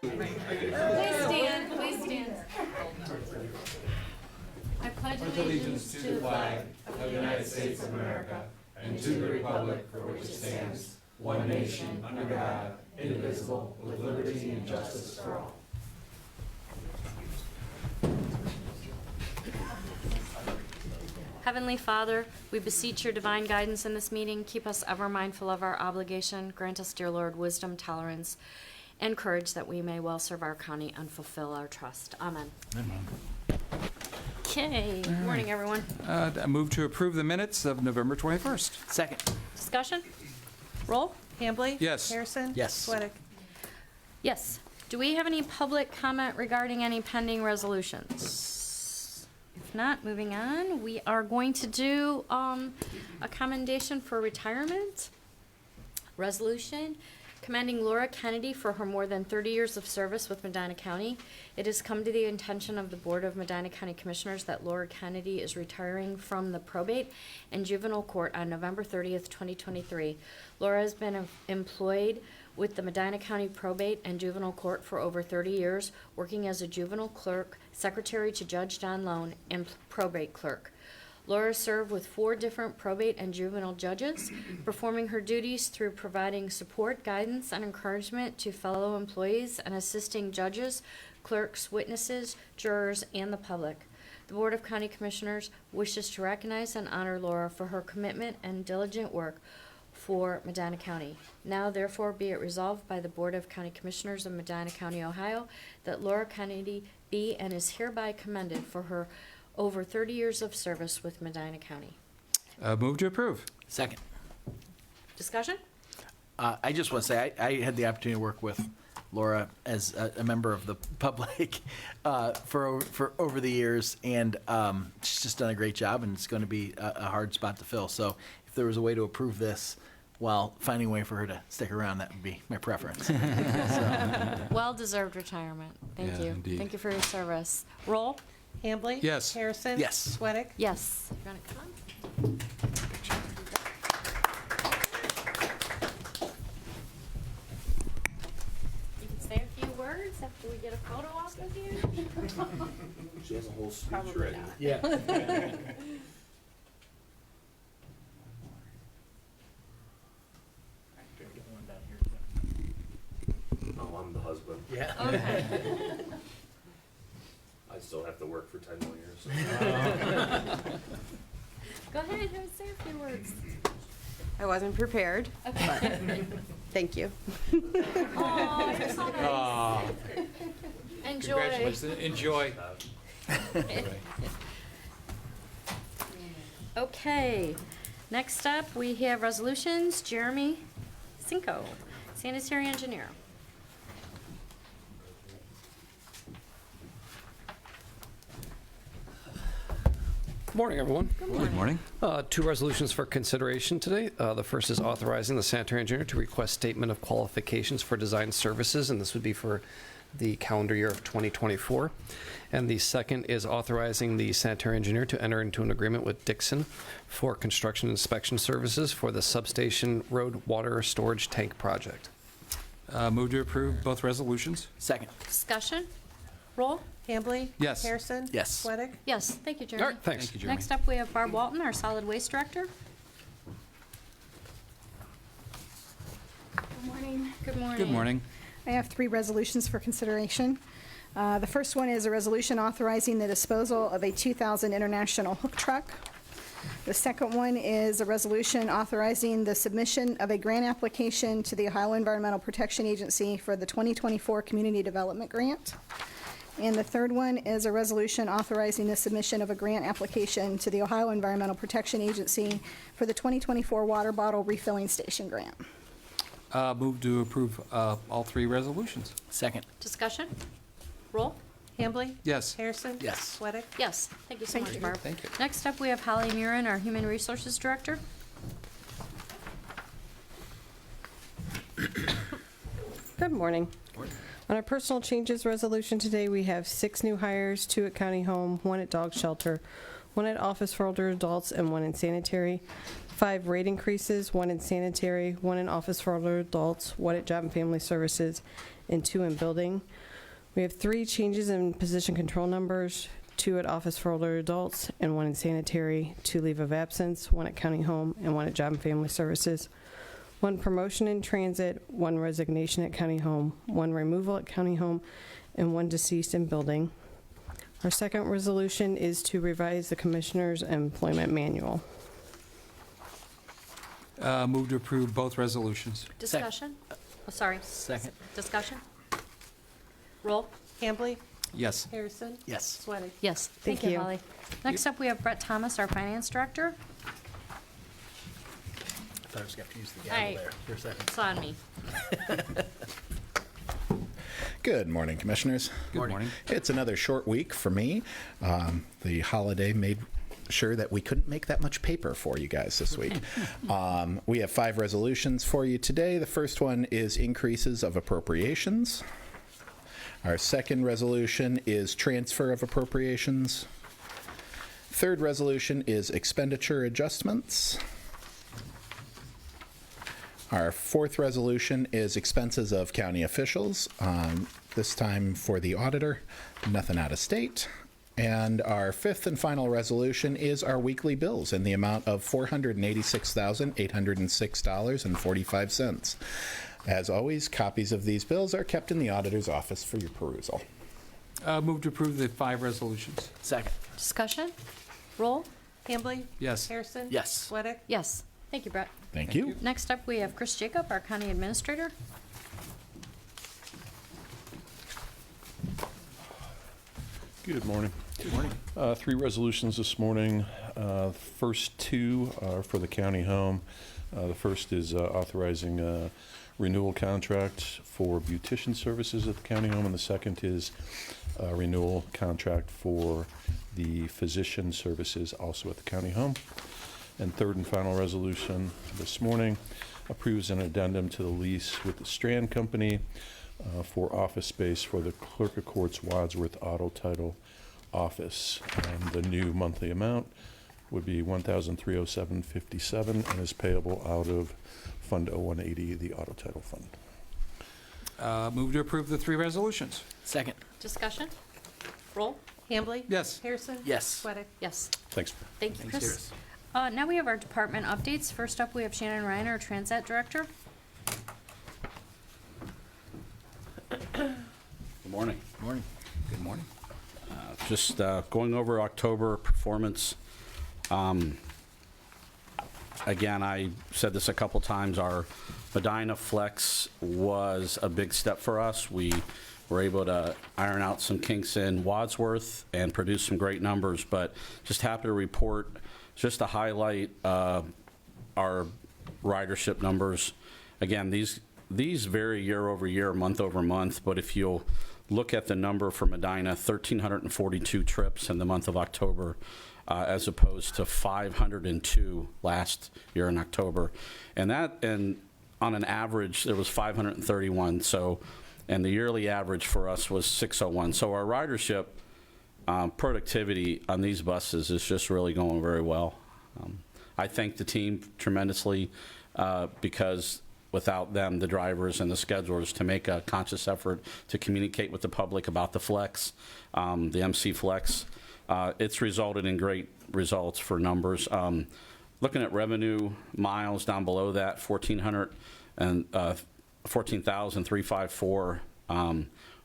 Please stand. I pledge allegiance to the flag of the United States of America and to the republic for which it stands, one nation, under God, indivisible, with liberty and justice for all. Heavenly Father, we beseech your divine guidance in this meeting. Keep us ever mindful of our obligation. Grant us, dear Lord, wisdom, tolerance, and courage that we may well serve our county and fulfill our trust. Amen. Amen. Okay. Good morning, everyone. I move to approve the minutes of November 21st. Second. Discussion? Roll? Hambley? Yes. Harrison? Yes. Sweattick? Yes. Do we have any public comment regarding any pending resolutions? If not, moving on, we are going to do a commendation for retirement. Resolution commending Laura Kennedy for her more than 30 years of service with Medina County. It has come to the attention of the Board of Medina County Commissioners that Laura Kennedy is retiring from the probate and juvenile court on November 30th, 2023. Laura has been employed with the Medina County Probate and Juvenile Court for over 30 years, working as a juvenile clerk, secretary to Judge Don Lone, and probate clerk. Laura served with 4 different probate and juvenile judges, performing her duties through providing support, guidance, and encouragement to fellow employees and assisting judges, clerks, witnesses, jurors, and the public. The Board of County Commissioners wishes to recognize and honor Laura for her commitment and diligent work for Medina County. Now, therefore, be it resolved by the Board of County Commissioners of Medina County, Ohio, that Laura Kennedy be and is hereby commended for her over 30 years of service with Medina County. Move to approve. Second. Discussion? I just want to say, I had the opportunity to work with Laura as a member of the public for over the years, and she's just done a great job, and it's going to be a hard spot to fill. So if there was a way to approve this while finding a way for her to stick around, that would be my preference. So. Well-deserved retirement. Thank Yeah, you. indeed. Thank you for your service. Roll? Hambley? Yes. Harrison? Yes. Sweattick? Yes. You want to come? You can say a few words after we get a photo off with you. She has a whole speech Probably ready. not. Yeah. Oh, I'm the husband. Yeah. Okay. I still have to work for 10 more years. Go ahead, say a few words. I wasn't prepared, Okay. but thank you. Oh, you're so nice. Enjoy. Congratulations. Enjoy. Okay, next up, we have resolutions. Jeremy Cinco, sanitary engineer. Good morning, everyone. Good morning. 2 resolutions for consideration today. The first is authorizing the sanitary engineer to request statement of qualifications for design services, and this would be for the calendar year of 2024. And the second is authorizing the sanitary engineer to enter into an agreement with Dixon for construction inspection services for the substation road water storage tank project. Move to approve both resolutions. Second. Discussion? Roll? Hambley? Yes. Harrison? Yes. Sweattick? Yes, thank you, All Jeremy. right, thanks. Thank you, Jeremy. Next up, we have Barb Walton, our solid waste director. Good morning. Good morning. Good morning. I have 3 resolutions for consideration. The first one is a resolution authorizing the disposal of a 2000 International hook truck. The second one is a resolution authorizing the submission of a grant application to the Ohio Environmental Protection Agency for the 2024 Community Development Grant. And the third one is a resolution authorizing the submission of a grant application to the Ohio Environmental Protection Agency for the 2024 Water Bottle Refilling Station Grant. Move to approve all 3 resolutions. Second. Discussion? Roll? Hambley? Yes. Harrison? Yes. Sweattick? Yes, thank you so Thank much, you. Barb. Thank you. Next up, we have Holly Murin, our Human Resources Director. Good morning. On our personal changes resolution today, we have 6 new hires, 2 at county home, 1 at dog shelter, 1 at office for older adults, and 1 in sanitary. 5 rate increases, 1 in sanitary, 1 in office for older adults, 1 at job and family services, and 2 in building. We have 3 changes in position control numbers, 2 at office for older adults, and 1 in sanitary, 2 leave of absence, 1 at county home, and 1 at job and family services. 1 promotion in transit, 1 resignation at county home, 1 removal at county home, and 1 deceased in building. Our second resolution is to revise the Commissioner's Employment Manual. Move to approve both resolutions. Discussion? Oh, sorry. Second. Discussion? Roll? Hambley? Yes. Harrison? Yes. Sweattick? Yes. Thank Thank you, you. Holly. Next up, we have Brett Thomas, our Finance Director. I thought I was going to use the Aye. gavel there for a second. It's on me. Good morning, Commissioners. Good morning. It's another short week for me. The holiday made sure that we couldn't make that much paper for you guys this week. We have 5 resolutions for you today. The first one is increases of appropriations. Our second resolution is transfer of appropriations. Third resolution is expenditure adjustments. Our fourth resolution is expenses of county officials, this time for the auditor, nothing out of state. And our fifth and final resolution is our weekly bills in the amount of $486,806.45. As always, copies of these bills are kept in the auditor's office for your perusal. Move to approve the 5 resolutions. Second. Discussion? Roll? Hambley? Yes. Harrison? Yes. Sweattick? Yes. Thank you, Brett. Thank you. Next up, we have Chris Jacob, our County Administrator. Good morning. Good morning. 3 resolutions this morning. First 2 are for the county home. The first is authorizing a renewal contract for beautician services at the county home, and the second is a renewal contract for the physician services also at the county home. And third and final resolution this morning approves an addendum to the lease with the Strand Company for office space for the Clerk of Court's Wadsworth Auto Title office. The new monthly amount would be $1,307.57 and is payable out of Fund 0180, the Auto Title Fund. Move to approve the 3 resolutions. Second. Discussion? Roll? Hambley? Yes. Harrison? Yes. Sweattick? Yes. Thanks. Thank you, Thanks, Chris. Now we have our department updates. First up, we have Shannon Ryan, our Transat Director. Good morning. Morning. Good morning. Just going over October performance. Again, I said this a couple times, our Medina Flex was a big step for us. We were able to iron out some kinks in Wadsworth and produce some great numbers, but just happy to report, just to highlight our ridership numbers. Again, these vary year over year, month over month, but if you'll look at the number for Medina, 1,342 trips in the month of October, as opposed to 502 last year in October. And on an average, there was 531. So, and the yearly average for us was 601. So our ridership productivity on these buses is just really going very well. I thank the team tremendously because without them, the drivers and the schedulers, to make a conscious effort to communicate with the public about the Flex, the MC Flex, it's resulted in great results for numbers. Looking at revenue miles down below that, 14,354.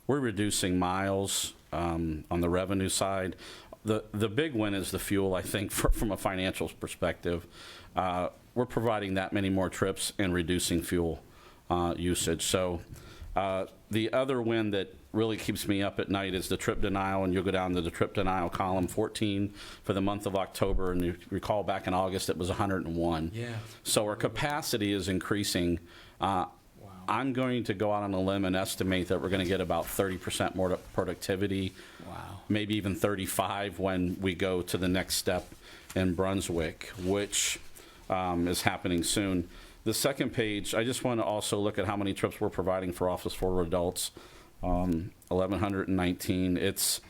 We're reducing miles on the revenue side. The big win is the fuel, I think, from a financial perspective. We're providing that many more trips and reducing fuel usage. So the other win that really keeps me up at night is the trip denial, and you'll go down to the trip denial column, 14 for the month of October, and you recall back in August it was 101. Yeah. So our capacity is increasing. I'm going to go out on a limb and estimate that we're going to get about 30% more productivity, maybe even 35 when we go to the next step in Brunswick, which is happening soon. The second page, I just want to also look at how many trips we're providing for office for adults. 1,119. It's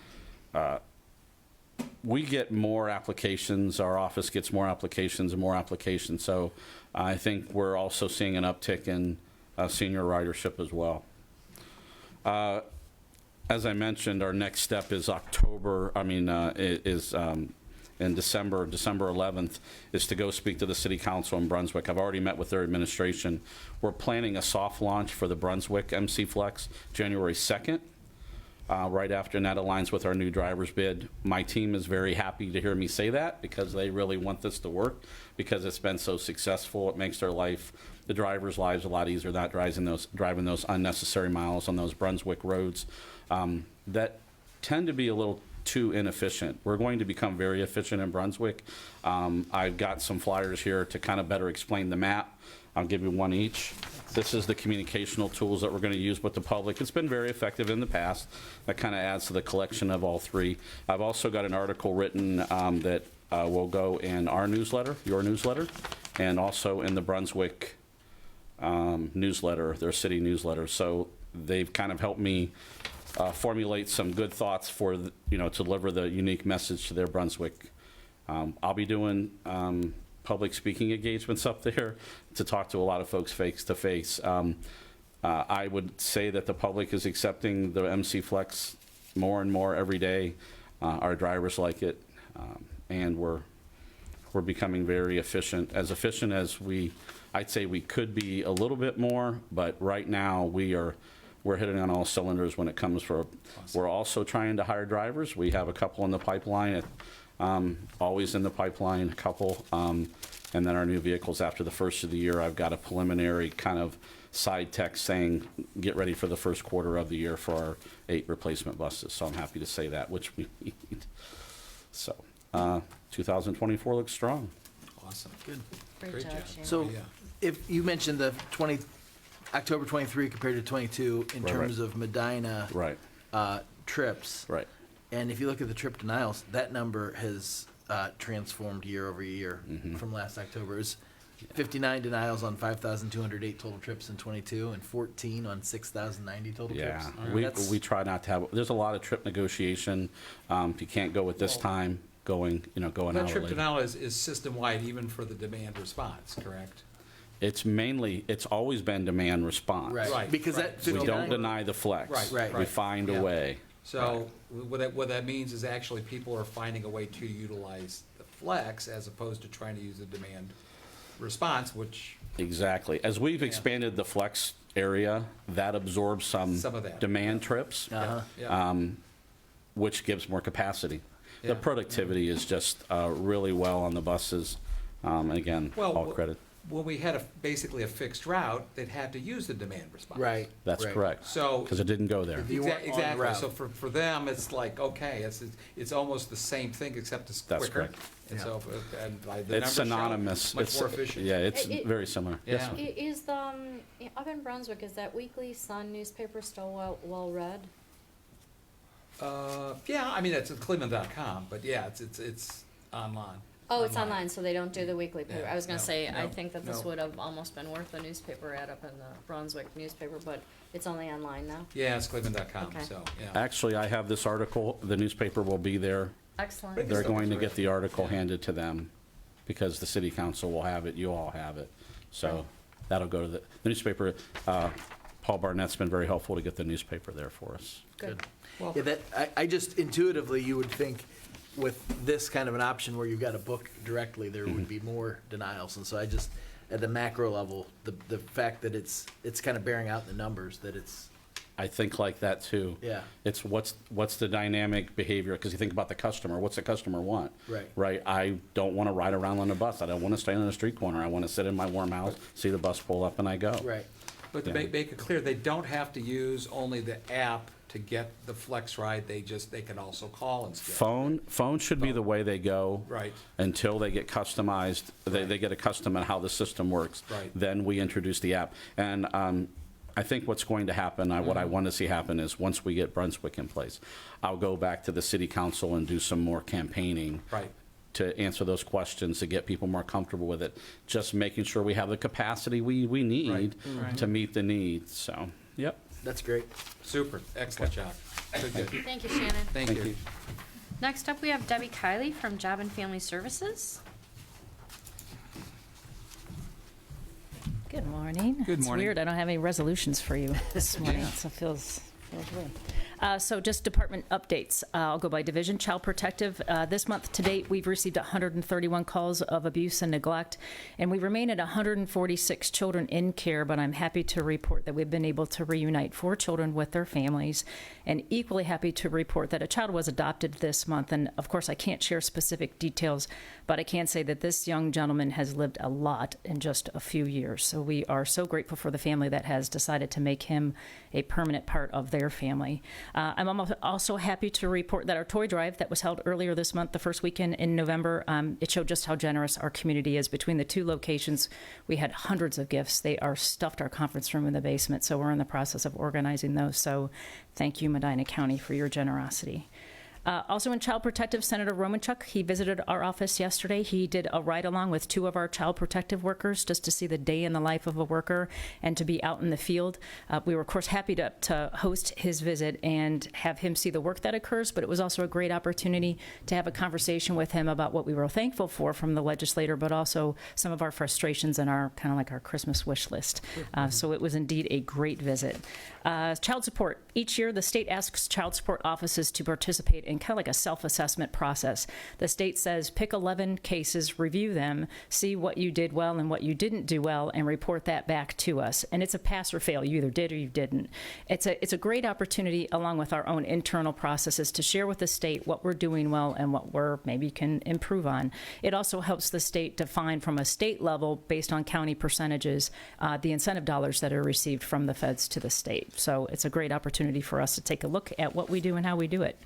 we get more applications, our office gets more applications and more applications, so I think we're also seeing an uptick in senior ridership as well. As I mentioned, our next step is in December 11th, is to go speak to the City Council in Brunswick. I've already met with their administration. We're planning a soft launch for the Brunswick MC Flex January 2nd. Right after, and that aligns with our new driver's bid. My team is very happy to hear me say that because they really want this to work because it's been so successful. It makes the drivers' lives a lot easier, not driving those unnecessary miles on those Brunswick roads that tend to be a little too inefficient. We're going to become very efficient in Brunswick. I've got some flyers here to kind of better explain the map. I'll give you one each. This is the communicational tools that we're going to use with the public. It's been very effective in the past. That kind of adds to the collection of all three. I've also got an article written that will go in our newsletter, your newsletter, and also in the Brunswick newsletter, their city newsletter. So they've kind of helped me formulate some good thoughts for, to deliver the unique message to their Brunswick. I'll be doing public speaking engagements up there to talk to a lot of folks face to face. I would say that the public is accepting the MC Flex more and more every day. Our drivers like it, and we're becoming very efficient as I'd say we could be a little bit more, but right now we're hitting on all cylinders when it comes for. We're also trying to hire drivers. We have a couple in the pipeline. Always in the pipeline, a couple. And then our new vehicles after the first of the year, I've got a preliminary kind of side text saying, get ready for the first quarter of the year for our 8 replacement buses. So I'm happy to say that, which we need. So 2024 looks strong. Awesome. Good. Great job, Shannon. So if you mentioned the October 23 compared to 22 in terms of Medina Right. Trips. Right. And if you look at the trip denials, that number has transformed year over year from last October. It was 59 denials on 5,208 total trips in 22 and 14 on 6,090 total trips. We try not to have, there's a lot of trip negotiation. If you can't go at this time, going an hour That trip later. denial is system-wide even for the demand response, correct? It's always been demand response. Right. Because right. that We 59 don't deny the flex. Right. We find Yeah. a way. So what that means is actually people are finding a way to utilize the flex as opposed to trying to use the demand response, which, Exactly. As we've expanded the flex area, that absorbs some Some of that, demand trips, yeah. which gives more capacity. Yeah. The productivity is just really well on the buses. Again, Well, all credit. When we had basically a fixed route, they'd had to use the demand response. Right. That's right. correct. So. Because it didn't go there. You weren't on the Exactly, route. so for them, it's like, okay, it's almost the same thing, except it's That's quicker. correct. And Yeah. so, and by the It's numbers show, synonymous. much more efficient. Yeah, it's It- very similar. Yes, Yeah. ma'am. Is the, up in Brunswick, is that Weekly Sun newspaper still well read? Yeah, I mean, it's at cleveland.com, but yeah, it's online. Oh, it's online, so they don't do the weekly paper. Yeah, I was gonna no, say, I no, think that this no. would have almost been worth a newspaper ad up in the Brunswick newspaper, but it's only online now. Yeah, it's cleveland.com, Okay. so, yeah. Actually, I have this article. The newspaper will be there. Excellent. Great. They're Stuff going is to great. get the article Yeah. handed to them because the city council will have it, you all have it. So that'll go to the newspaper. Paul Barnett's been very helpful to get the newspaper there for us. Good. Well, Yeah, I just intuitively, you would think with this kind of an option where you've got to book directly, there would be more denials. And so I just, at the macro level, the fact that it's kind of bearing out in the numbers, that it's, I think like that too. yeah, It's what's the dynamic behavior, because you think about the customer, what's the customer want? Right. Right, I don't want to ride around on a bus, I don't want to stand on a street corner, I want to sit in my warm house, see the bus pull up and I go. right. but to Yeah. make it clear, they don't have to use only the app to get the flex ride, they can also call and schedule. Phone should be the way they go. Right. Until they get customized, they get accustomed to how the system works. Right. Then we introduce the app. And I think what's going to happen, what I want to see happen is once we get Brunswick in place, I'll go back to the city council and do some more campaigning. Right. To answer those questions, to get people more comfortable with it, just making sure we have the capacity we need Right. to meet the needs, so, yep. That's great. Super, excellent job. Good, good. Thank you, Shannon. Thank you. Next up, we have Debbie Kiley from Job and Family Services. Good morning. Good It's morning. weird, I don't have any resolutions for you this morning, so it feels weird. So just department updates. I'll go by division. Child Protective, this month to date, we've received 131 calls of abuse and neglect, and we remain at 146 children in care, but I'm happy to report that we've been able to reunite 4 children with their families, and equally happy to report that a child was adopted this month. And of course, I can't share specific details, but I can say that this young gentleman has lived a lot in just a few years. So we are so grateful for the family that has decided to make him a permanent part of their family. I'm also happy to report that our toy drive that was held earlier this month, the first weekend in November, it showed just how generous our community is. Between the 2 locations, we had hundreds of gifts. They are stuffed our conference room in the basement, so we're in the process of organizing those. So thank you, Medina County, for your generosity. Also in Child Protective, Senator Romanchuk, he visited our office yesterday. He did a ride-along with 2 of our Child Protective workers just to see the day in the life of a worker and to be out in the field. We were, of course, happy to host his visit and have him see the work that occurs, but it was also a great opportunity to have a conversation with him about what we were thankful for from the legislator, but also some of our frustrations and our kind of like our Christmas wish list. So it was indeed a great visit. Child support. Each year, the state asks child support offices to participate in kind of like a self-assessment process. The state says pick 11 cases, review them, see what you did well and what you didn't do well, and report that back to us. And it's a pass or fail. You either did or you didn't. It's a great opportunity, along with our own internal processes, to share with the state what we're doing well and what we're maybe can improve on. It also helps the state define from a state level, based on county percentages, the incentive dollars that are received from the feds to the state. So it's a great opportunity for us to take a look at what we do and how we do it.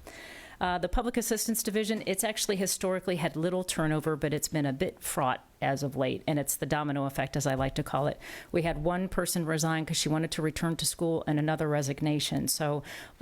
The Public Assistance Division, it's actually historically had little turnover, but it's been a bit fraught as of late, and it's the domino effect, as I like to call it. We had one person resign because she wanted to return to school, and another resignation.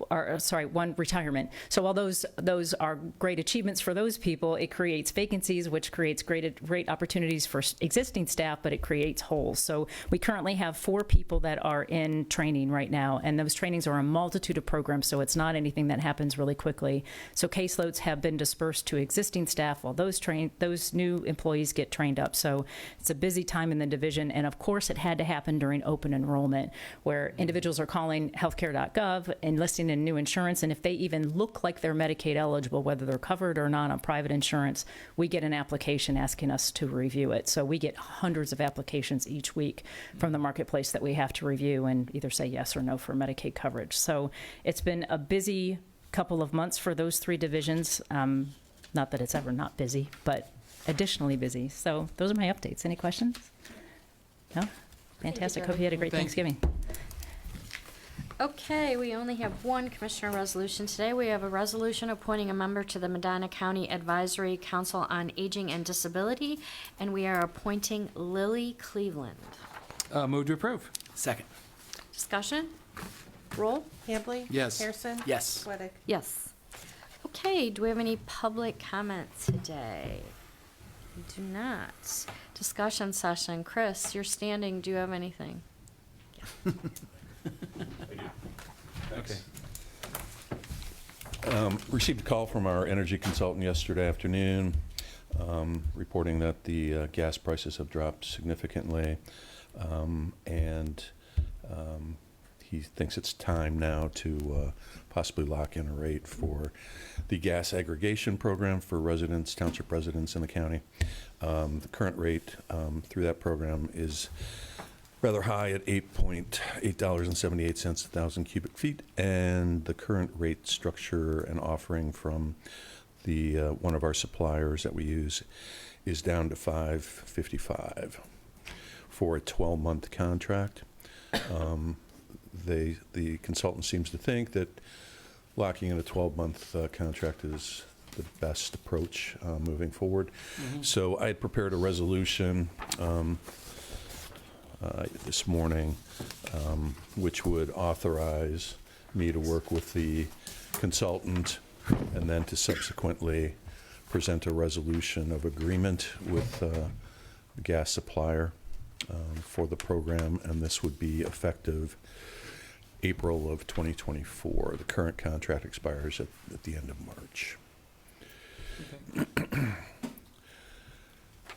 One retirement. So while those are great achievements for those people, it creates vacancies, which creates great opportunities for existing staff, but it creates holes. So we currently have 4 people that are in training right now, and those trainings are a multitude of programs, so it's not anything that happens really quickly. So caseloads have been dispersed to existing staff while those new employees get trained up. So it's a busy time in the division, and of course it had to happen during open enrollment, where individuals are calling healthcare.gov, enlisting in new insurance, and if they even look like they're Medicaid eligible, whether they're covered or not on private insurance, we get an application asking us to review it. So we get hundreds of applications each week from the marketplace that we have to review and either say yes or no for Medicaid coverage. So it's been a busy couple of months for those 3 divisions. Not that it's ever not busy, but additionally busy. So those are my updates. Any questions? No? Fantastic. Hope you had a great Thanksgiving. Okay, we only have one commissioner resolution today. We have a resolution appointing a member to the Medina County Advisory Council on Aging and Disability, and we are appointing Lily Cleveland. Move to approve. Second. Discussion? Roll? Hambley? Yes. Harrison? Yes. Sweattick? Yes. Okay, do we have any public comment today? We do not. Discussion session. Chris, you're standing. Do you have anything? Okay. Received a call from our energy consultant yesterday afternoon, reporting that the gas prices have dropped significantly, and he thinks it's time now to possibly lock in a rate for the gas aggregation program for residents, township residents in the county. The current rate through that program is rather high at $8.78 a thousand cubic feet, and the current rate structure and offering from the one of our suppliers that we use is down to $5.55 for a 12-month contract. The consultant seems to think that locking in a 12-month contract is the best approach moving forward. Mm-hmm. So I had prepared a resolution this morning, which would authorize me to work with the consultant and then to subsequently present a resolution of agreement with the gas supplier for the program, and this would be effective April of 2024. The current contract expires at the end of March.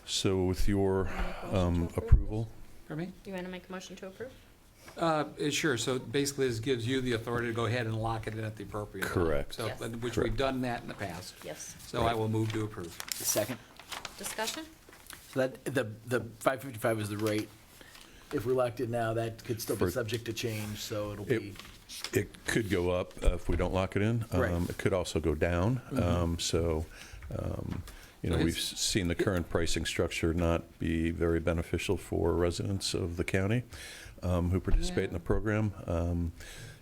So with your approval, Pardon me? You want to make a motion to approve? Sure, so basically this gives you the authority to go ahead and lock it in at the appropriate time. Correct. So, Yes. which Correct. we've done that in the past. Yes. So I will move to approve. Second. Discussion? So that, the 555 is the rate. If we locked it now, that could still be For- subject to change, so it'll It- be, it could go up if we don't lock it in. Right. It could also go down. So, you know, So we've it's- seen the current pricing structure not be very beneficial for residents of the county who participate in the program.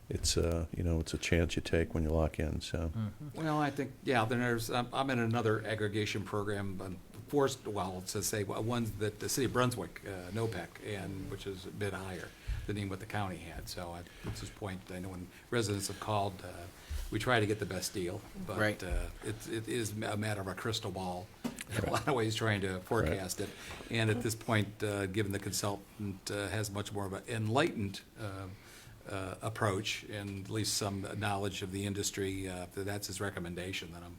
It's you know, it's a chance you take when you lock in, so. Well, I think, yeah, then there's, I'm in another aggregation program, forced, well, to say, ones that the city of Brunswick, NOPEC, and, which is a bit higher than even what the county had. So at this point, I know when residents have called, we try to get the best deal, but Right. it is a matter of a crystal ball, in a lot of ways trying to forecast it. And at this point, given the consultant has much more of an enlightened approach and at least some knowledge of the industry, that's his recommendation, then I'm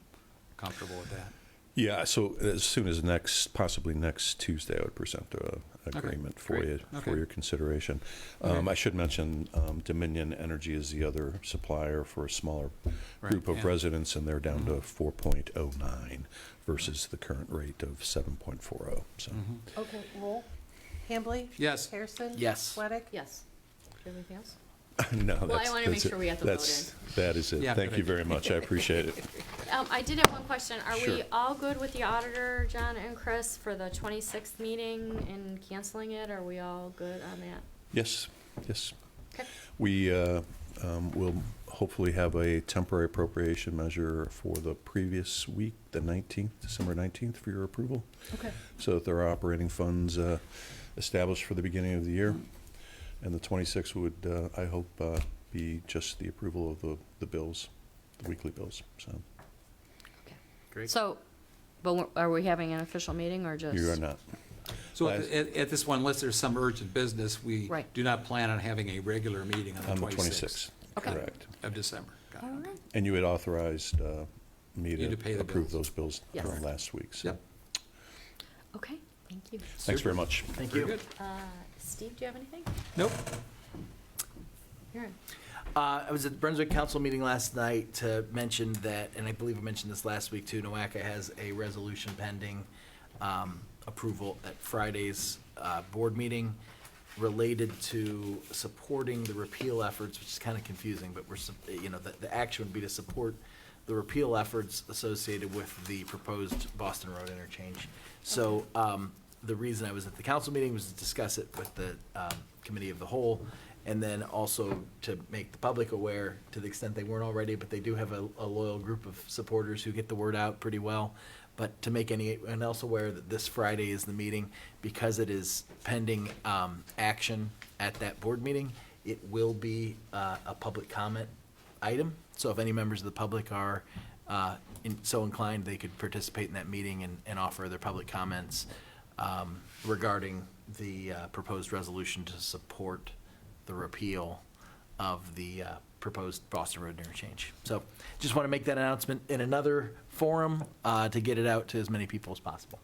comfortable with that. Yeah, so as soon as possibly next Tuesday, I would present a agreement for great. you, for Okay. your consideration. Okay. I should mention Dominion Energy is the other supplier for a smaller Right, group of yeah. residents, and they're down to 4.09 versus the current rate of 7.40, so. Okay, roll. Hambley? Yes. Harrison? Yes. Sweattick? Yes. Anything else? No, Well, I that's, wanna make that's it. sure we got the vote That is it. Yeah, Thank good you idea. very much. I appreciate it. I did have one question. Are we Sure. all good with the auditor, John and Chris, for the 26th meeting and canceling it? Are we all good on that? Yes, yes. Okay. We will hopefully have a temporary appropriation measure for the previous week, the 19th, December 19th, for your approval. Okay. So that there are operating funds established for the beginning of the year. And the 26th would, I hope, be just the approval of the bills, the weekly bills, so. great. So, but are we having an official meeting or just? You are not. So Last- at this one, unless there's some urgent business, we Right. do not plan on having a regular meeting on On the the 26th 26th, Okay. correct. of December. Got it. All right. And you had authorized me You to pay to the approve bills. those bills Yes. during last week, so. Yep. Okay, thank you. Thanks very much. Thank Very you. good. Steve, do you have anything? Nope. Aaron? I was at the Brunswick Council meeting last night to mention that, and I believe I mentioned this last week too, NOACA has a resolution pending approval at Friday's board meeting related to supporting the repeal efforts, which is kind of confusing, but the action would be to support the repeal efforts associated with the proposed Boston Road interchange. So the reason I was at the council meeting was to discuss it with the committee of the whole, and then also to make the public aware, to the extent they weren't already, but they do have a loyal group of supporters who get the word out pretty well. But to make anyone else aware that this Friday is the meeting, because it is pending action at that board meeting, it will be a public comment item. So if any members of the public are so inclined, they could participate in that meeting and offer their public comments regarding the proposed resolution to support the repeal of the proposed Boston Road interchange. So just want to make that announcement in another forum to get it out to as many people as possible.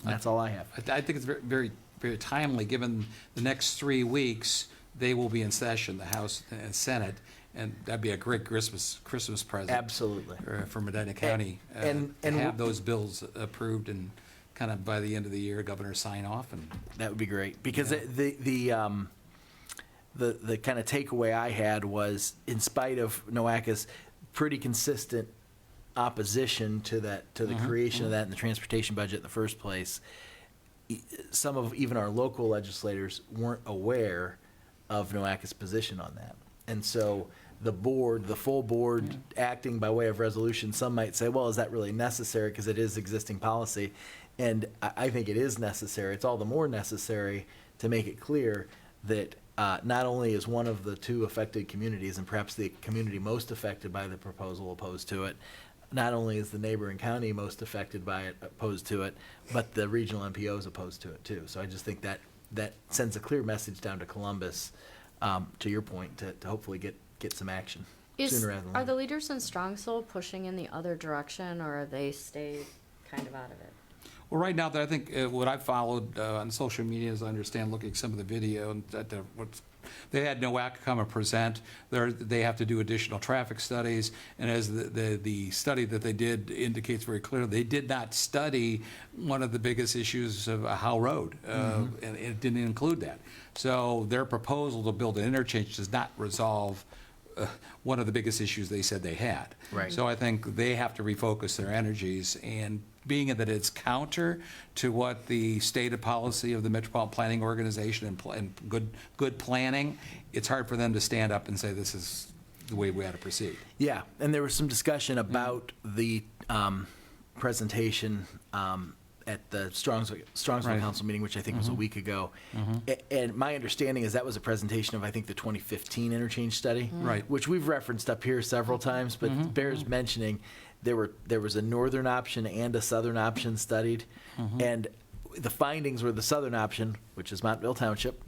And that's all I have. I think it's very, very, very timely, given the next 3 weeks, they will be in session, the House and Senate, and that'd be a great Christmas present. Absolutely. For Medina County, and to have those bills approved and kind of by the end of the year, governor sign off and. That would be great, because Yeah. the kind of takeaway I had was, in spite of NOACA's pretty consistent opposition to the creation of that in the transportation budget in the first place, some of even our local legislators weren't aware of NOACA's position on that. And so the full board, acting by way of resolution, some might say, well, is that really necessary, because it is existing policy? And I think it is necessary. It's all the more necessary to make it clear that not only is one of the two affected communities, and perhaps the community most affected by the proposal, opposed to it, not only is the neighboring county most affected by it, opposed to it, but the regional MPO is opposed to it too. So I just think that sends a clear message down to Columbus, to your point, to hopefully get some action. sooner rather than Are later. the leaders in Strongsville pushing in the other direction, or are they stayed kind of out of it? Well, right now, I think what I've followed on social media, as I understand, looking at some of the video, and they had NOAC come and present. They have to do additional traffic studies, and as the study that they did indicates very clearly, they did not study one of the biggest issues of Howe Road, and it didn't include that. So their proposal to build an interchange does not resolve one of the biggest issues they said they had. Right. So I think they have to refocus their energies, and being that it's counter to what the stated policy of the Metropolitan Planning Organization and good planning, it's hard for them to stand up and say this is the way we ought to proceed. Yeah, and there was some discussion about the presentation at the Strongsville Right. Council meeting, which I think was a week ago. And my understanding is that was a presentation of, I think, the 2015 interchange study. Right. Which we've referenced up here several times, but bears mentioning, there was a northern option and a southern option studied. And the findings were the southern option, which is Montville Township,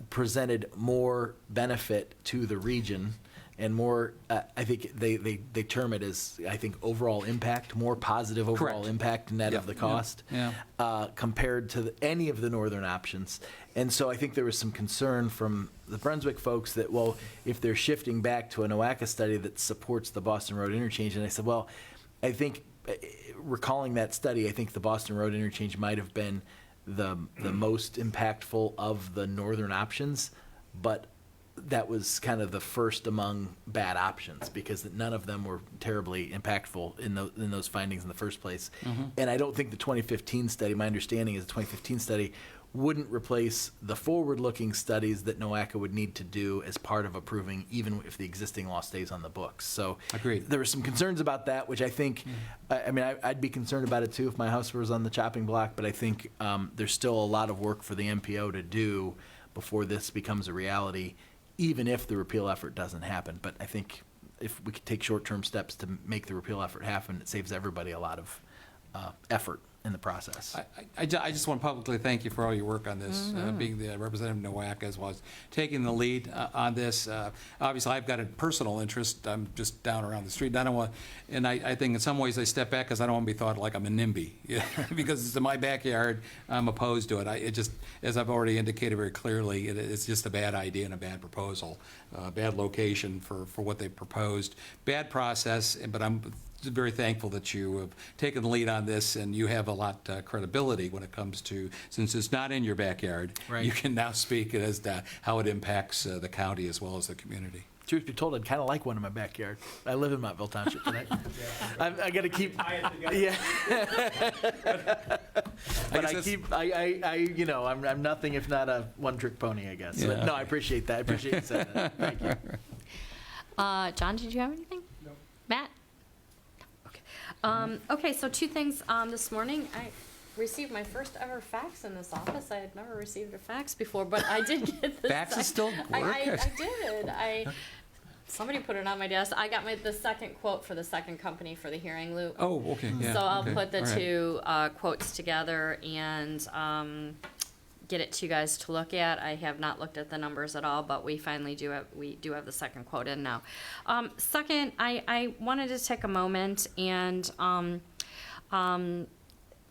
presented more benefit to the region and more, I think they term it as, I think, overall impact, more positive overall Correct. impact net Yep. of the cost, Yeah. compared to any of the northern options. And so I think there was some concern from the Brunswick folks that, well, if they're shifting back to a NOACA study that supports the Boston Road interchange, and I said, well, I think, recalling that study, I think the Boston Road interchange might have been the most impactful of the northern options, but that was kind of the first among bad options because none of them were terribly impactful in those findings in the first place. And I don't think the 2015 study, my understanding is the 2015 study wouldn't replace the forward-looking studies that NOACA would need to do as part of approving, even if the existing law stays on the books. So Agreed. there were some concerns about that, which I think, I mean, I'd be concerned about it too if my house was on the chopping block, but I think there's still a lot of work for the MPO to do before this becomes a reality, even if the repeal effort doesn't happen. But I think if we could take short-term steps to make the repeal effort happen, it saves everybody a lot of effort in the process. I just want to publicly thank you for all your work on this, being the representative of NOAC as well as taking the lead on this. Obviously, I've got a personal interest. I'm just down around the street. And I don't want, and I think in some ways I step back because I don't want to be thought like I'm a NIMBY. Yeah, because it's in my backyard, I'm opposed to it. It just, as I've already indicated very clearly, it's just a bad idea and a bad proposal, bad location for what they proposed, bad process. But I'm very thankful that you have taken the lead on this, and you have a lot credibility when it comes to, since it's not in your backyard, Right. you can now speak as to how it impacts the county as well as the community. Truth be told, I'd kind of like one in my backyard. I live in Montville Township, but I got to keep. Yeah. But I'm nothing if not a one-trick pony, I guess. Yeah. But no, I appreciate that. I appreciate you saying that. Thank you. John, did you have anything? No. Matt? Okay, so two things. This morning, I received my first ever fax in this office. I had never received a fax before, but I did get this. Faxes still work? I did. Somebody put it on my desk. I got the second quote for the second company for the hearing loop. Oh, okay, yeah. So I'll okay, put the all right. two quotes together and get it to you guys to look at. I have not looked at the numbers at all, but we finally do have the second quote in now. Second, I wanted to take a moment and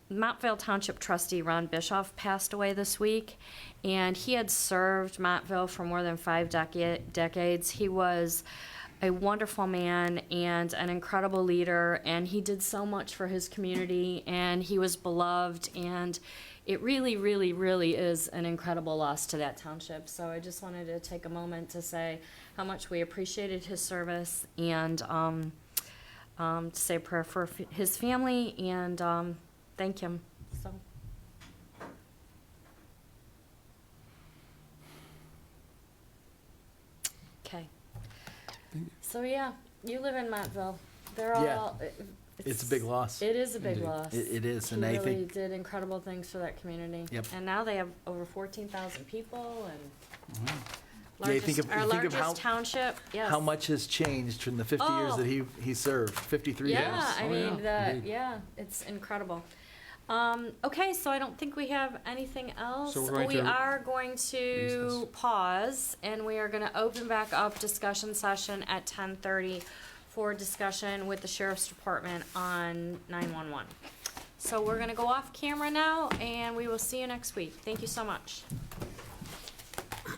Montville Township trustee Ron Bischoff passed away this week, and he had served Montville for more than 5 decades. He was a wonderful man and an incredible leader, and he did so much for his community, and he was beloved, and it really, really, really is an incredible loss to that township. So I just wanted to take a moment to say how much we appreciated his service and to say a prayer for his family and thank him. So. Okay. So yeah, you live in Montville. They're Yeah. all. It's a big loss. It is a big loss. It is, He and I really think did incredible things for that community. Yep. And now they have over 14,000 people and Yeah, you think of- our you think of largest township. Yes. how much has changed from the 50 years Oh. that he served. 53 years. Yeah, I Oh, mean yeah, indeed. yeah, it's incredible. Okay, so I don't think we have anything else. So we're going We to are going to recess. pause, and we are gonna open back up discussion session at 10:30 for discussion with the sheriff's department on 911. So we're gonna go off camera now, and we will see you next week. Thank you so much.